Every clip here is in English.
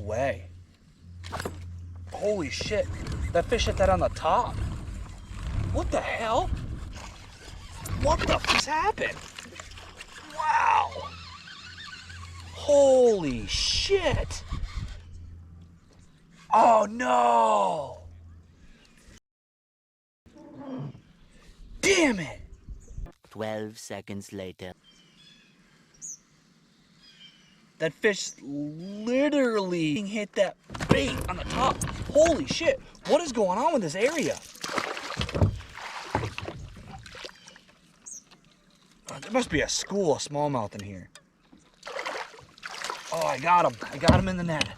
way. Holy shit. That fish hit that on the top. What the hell? What the fuck's happened? Wow. Holy shit. Oh no. Damn it. 12 seconds later. That fish literally hit that bait on the top. Holy shit. What is going on with this area? There must be a school of smallmouth in here. Oh, I got him. I got him in the net.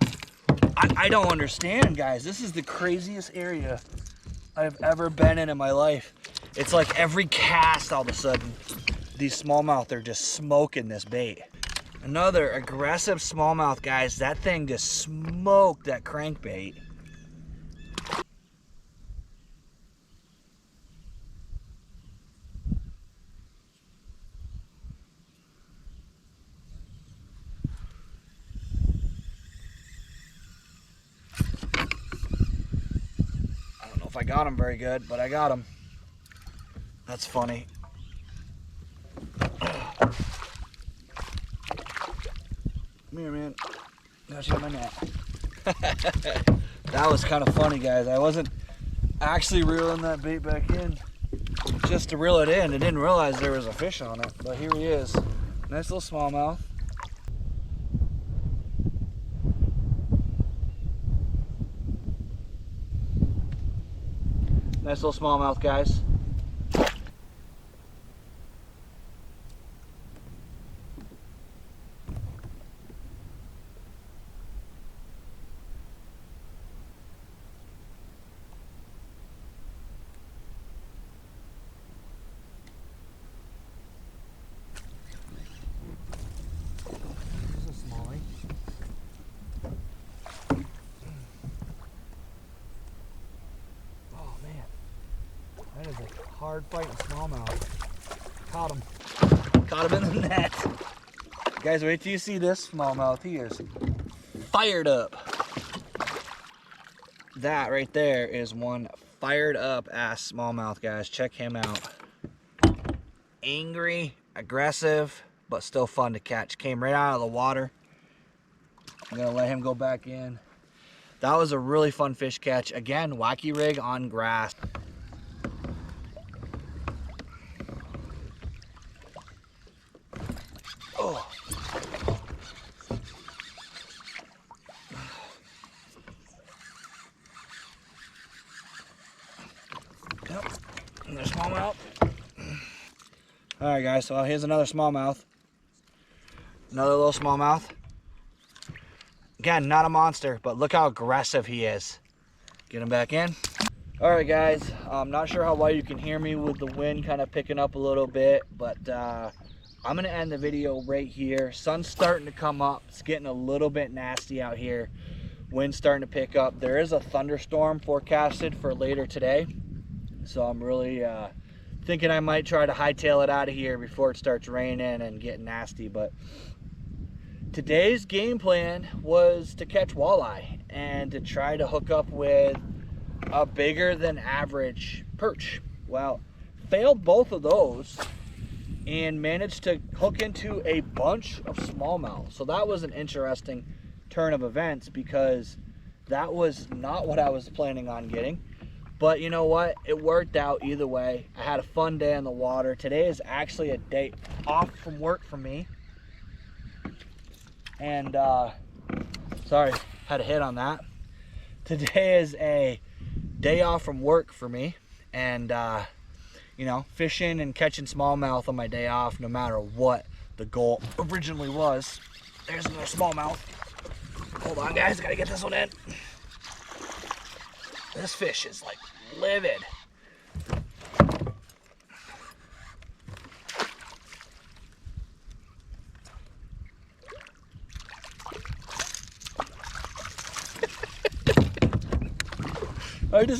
I don't understand, guys. This is the craziest area I've ever been in my life. It's like every cast, all of a sudden, these smallmouth are just smoking this bait. Another aggressive smallmouth, guys. That thing just smoked that crankbait. I don't know if I got him very good, but I got him. That's funny. Come here, man. Got you in my net. That was kind of funny, guys. I wasn't actually reeling that bait back in just to reel it in. I didn't realize there was a fish on it, but here he is. Nice little smallmouth. Nice little smallmouth, guys. That is a hard fighting smallmouth. Caught him. Caught him in the net. Guys, wait till you see this smallmouth. He is fired up. That right there is one fired up ass smallmouth, guys. Check him out. Angry, aggressive, but still fun to catch. Came right out of the water. I'm gonna let him go back in. That was a really fun fish catch. Again, wacky rig on grass. Oh. Yep. Another smallmouth. All right, guys. So here's another smallmouth. Another little smallmouth. Again, not a monster, but look how aggressive he is. Get him back in. All right, guys. I'm not sure how well you can hear me with the wind kind of picking up a little bit, but I'm gonna end the video right here. Sun's starting to come up. It's getting a little bit nasty out here. Wind's starting to pick up. There is a thunderstorm forecasted for later today. So I'm really thinking I might try to hightail it out of here before it starts raining and getting nasty. But today's game plan was to catch walleye and to try to hook up with a bigger than average perch. Well, failed both of those and managed to hook into a bunch of smallmouth. So that was an interesting turn of events because that was not what I was planning on getting. But you know what? It worked out either way. I had a fun day on the water. Today is actually a day off from work for me. And sorry, had a hit on that. Today is a day off from work for me. And you know, fishing and catching smallmouth on my day off, no matter what the goal originally was. There's another smallmouth. Hold on, guys, gotta get this one in. This fish is like livid.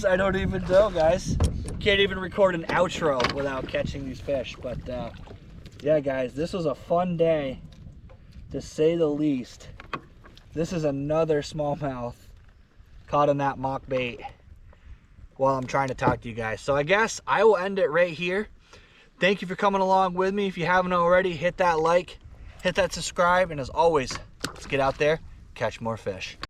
I don't even know, guys. Can't even record an outro without catching these fish. But yeah, guys, this was a fun day to say the least. This is another smallmouth caught in that mock bait while I'm trying to talk to you guys. So I guess I will end it right here. Thank you for coming along with me. If you haven't already, hit that like, hit that subscribe, and as always, let's get out there, catch more fish.